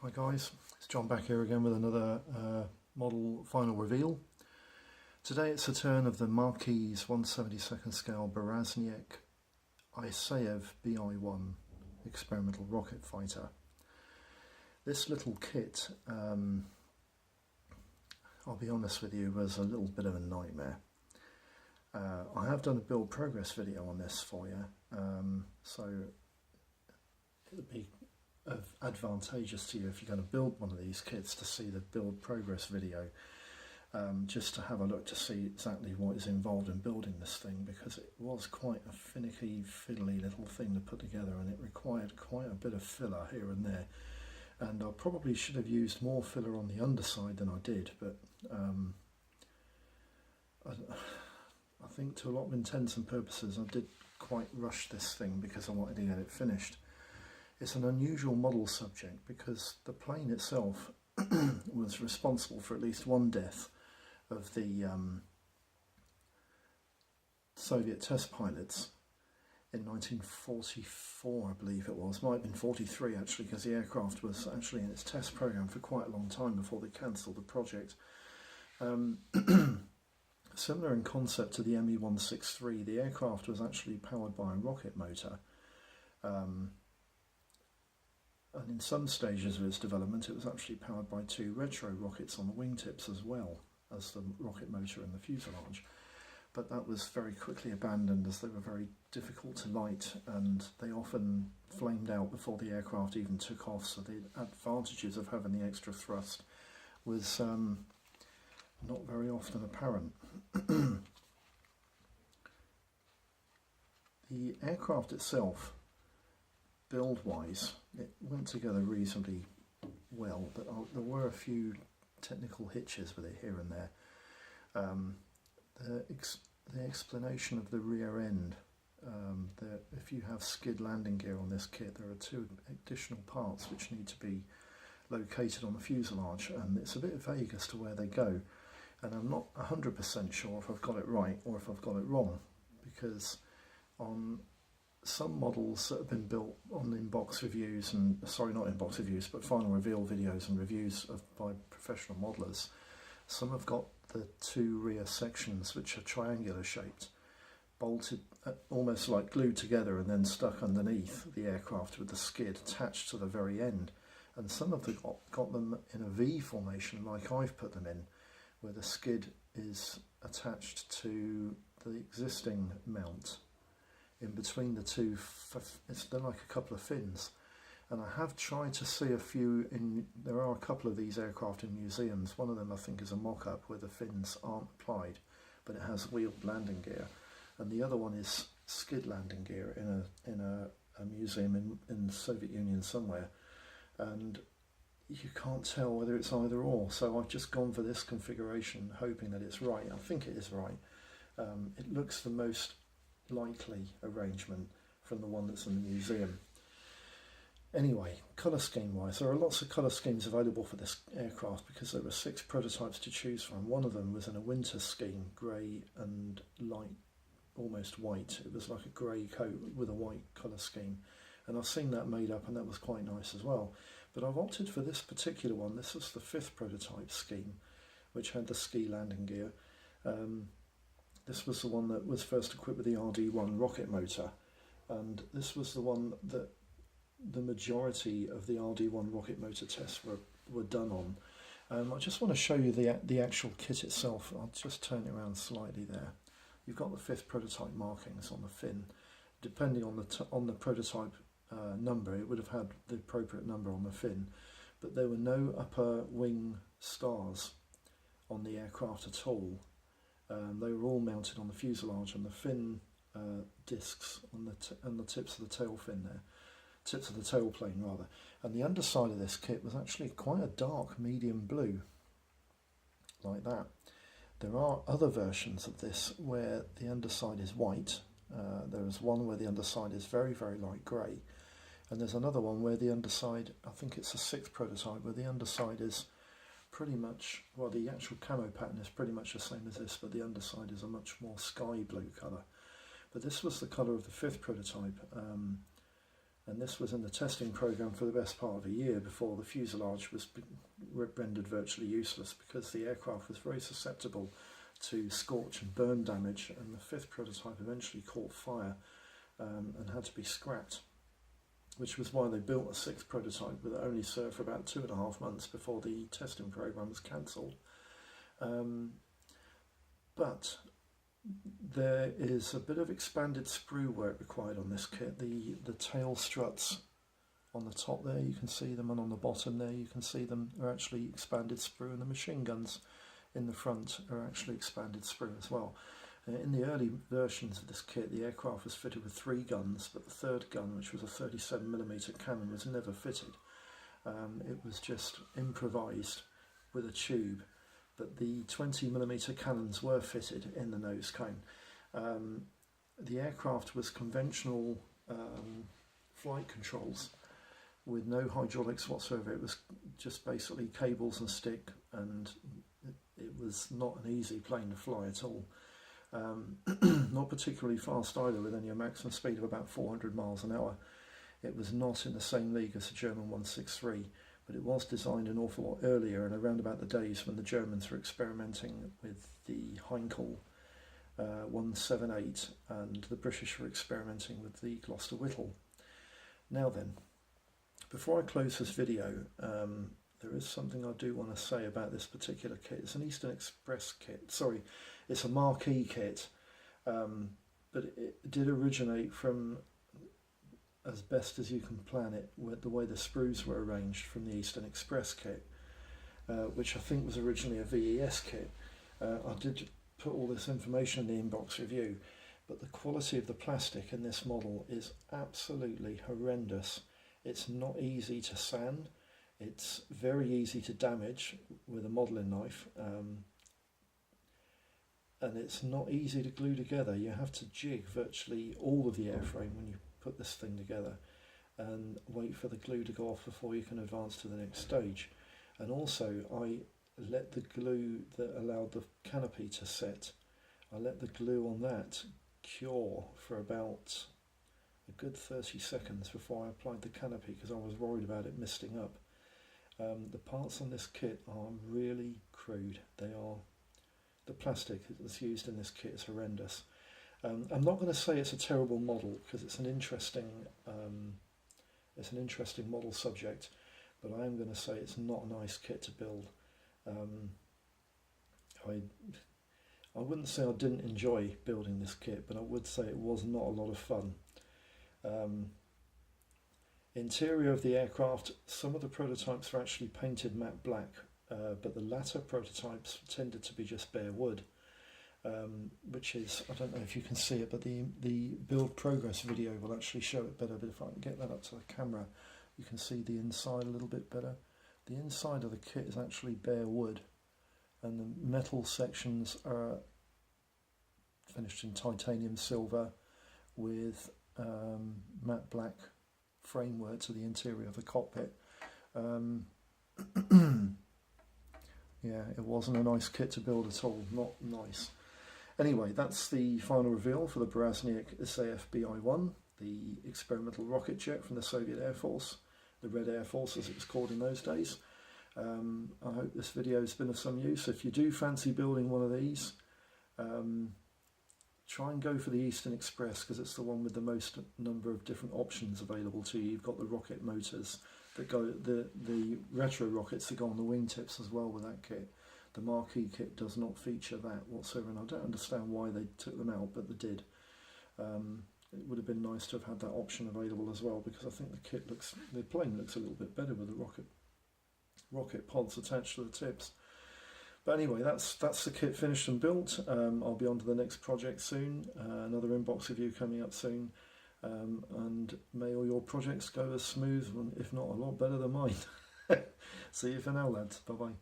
Hi guys, it's John back here again with another model final reveal. Today it's the turn of the Maquette's 1/72nd scale Beresnyak Isayev BI-1 experimental rocket fighter. This little kit, I'll be honest with you, was a little bit of a nightmare. I have done a build progress video on this for you, so it would be advantageous to you if you're going to build one of these kits to see the build progress video, just to have a look to see exactly what is involved in building this thing, because it was quite a finicky, fiddly little thing to put together, and it required quite a bit of filler here and there, and I probably should have used more filler on the underside than I did, but I think to a lot of intents and purposes I did quite rush this thing because I wanted to get it finished. It's an unusual model subject because the plane itself was responsible for at least one death of the Soviet test pilots in 1944, I believe it was. Might have been 43 actually, because the aircraft was actually in its test program for quite a long time before they cancelled the project. Similar in concept to the Me-163, the aircraft was actually powered by a rocket motor. And in some stages of its development, it was actually powered by two retro rockets on the wingtips as well as the rocket motor in the fuselage. But that was very quickly abandoned as they were very difficult to light, and they often flamed out before the aircraft even took off, so the advantages of having the extra thrust was not very often apparent. The aircraft itself, build-wise, it went together reasonably well, but there were a few technical hitches with it here and there. The explanation of the rear end, if you have skid landing gear on this kit, there are two additional parts which need to be located on the fuselage, and it's a bit vague as to where they go, and I'm not 100% sure if I've got it right or if I've got it wrong, because on some models that have been built on inbox reviews, and sorry, not inbox reviews, but final reveal videos and reviews by professional modelers, some have got the two rear sections, which are triangular shaped, bolted almost like glued together and then stuck underneath the aircraft with the skid attached to the very end. And some have got them in a V formation like I've put them in, where the skid is attached to the existing mount in between the two. They're like a couple of fins, and I have tried to see a few there are a couple of these aircraft in museums. One of them I think is a mock-up where the fins aren't applied but it has wheeled landing gear, and the other one is skid landing gear in a museum in the Soviet Union somewhere, and you can't tell whether it's either or, so I've just gone for this configuration hoping that it's right. I think it is right. It looks the most likely arrangement from the one that's in the museum. Anyway, colour scheme wise, there are lots of colour schemes available for this aircraft because there were 6 prototypes to choose from. One of them was in a winter scheme, grey and light, almost white. It was like a grey coat with a white colour scheme, and I've seen that made up and that was quite nice as well. But I've opted for this particular one. This was the 5th prototype scheme, which had the ski landing gear. This was the one that was first equipped with the RD-1 rocket motor, and this was the one that the majority of the RD-1 rocket motor tests were done on. I just want to show you the actual kit itself. I'll just turn it around slightly there. You've got the 5th prototype markings on the fin. Depending on the prototype number, it would have had the appropriate number on the fin, but there were no upper wing stars on the aircraft at all. They were all mounted on the fuselage and the fin discs on the tips of the tail fin there, tips of the tail plane rather. And the underside of this kit was actually quite a dark medium blue, like that. There are other versions of this where the underside is white. There is one where the underside is very, very light grey, and there's another one where the underside, I think it's a 6th prototype, where the underside is pretty much, well, the actual camo pattern is pretty much the same as this, but the underside is a much more sky blue colour. But this was the colour of the 5th prototype, and this was in the testing program for the best part of a year before the fuselage was rendered virtually useless because the aircraft was very susceptible to scorch and burn damage, and the fifth prototype eventually caught fire and had to be scrapped, which was why they built a sixth prototype that only served for about 2.5 months before the testing program was cancelled. But there is a bit of expanded sprue work required on this kit. The tail struts on the top there, you can see them, and on the bottom there you can see them, are actually expanded sprue, and the machine guns in the front are actually expanded sprue as well. In the early versions of this kit, the aircraft was fitted with 3 guns, but the third gun, which was a 37mm cannon, was never fitted. It was just improvised with a tube, but the 20mm cannons were fitted in the nose cone. The aircraft was conventional flight controls with no hydraulics whatsoever. It was just basically cables and stick, and it was not an easy plane to fly at all. Not particularly fast either, with only a maximum speed of about 400 miles an hour. It was not in the same league as the German 163, but it was designed an awful lot earlier and around about the days when the Germans were experimenting with the Heinkel 178 and the British were experimenting with the Gloucester Whittle. Now then, before I close this video, there is something I do want to say about this particular kit. It's an Eastern Express kit. Sorry, it's a Marquette kit, but it did originate from, as best as you can plan it, with the way the sprues were arranged, from the Eastern Express kit, which I think was originally a VES kit. I did put all this information in the inbox review, but the quality of the plastic in this model is absolutely horrendous. It's not easy to sand. It's very easy to damage with a modelling knife, and it's not easy to glue together. You have to jig virtually all of the airframe when you put this thing together and wait for the glue to go off before you can advance to the next stage. And also, I let the glue that allowed the canopy to set, I let the glue on that cure for about a good 30 seconds before I applied the canopy, because I was worried about it misting up. The parts on this kit are really crude. The plastic that's used in this kit is horrendous. I'm not going to say it's a terrible model, because it's an interesting model subject, but I am going to say it's not a nice kit to build. I wouldn't say I didn't enjoy building this kit, but I would say it was not a lot of fun. Interior of the aircraft, some of the prototypes were actually painted matte black, but the latter prototypes tended to be just bare wood, which is, I don't know if you can see it, but the build progress video will actually show it better, but if I can get that up to the camera, you can see the inside a little bit better. The inside of the kit is actually bare wood, and the metal sections are finished in titanium silver with matte black framework to the interior of the cockpit. Yeah, it wasn't a nice kit to build at all, not nice. Anyway, that's the final reveal for the Beresnyak Isayev BI-1, the experimental rocket jet from the Soviet Air Force, the Red Air Force as it was called in those days. I hope this video has been of some use. If you do fancy building one of these, try and go for the Eastern Express, because it's the one with the most number of different options available to you. You've got the rocket motors that go, the retro rockets that go on the wingtips as well with that kit. The Marquette kit does not feature that whatsoever, and I don't understand why they took them out, but they did. It would have been nice to have had that option available as well, because I think the plane looks a little bit better with the rocket pods attached to the tips. But anyway, that's the kit finished and built. I'll be on to the next project soon. Another inbox review coming up soon. And may all your projects go as smooth, if not a lot better than mine. See you for now, lads. Bye-bye.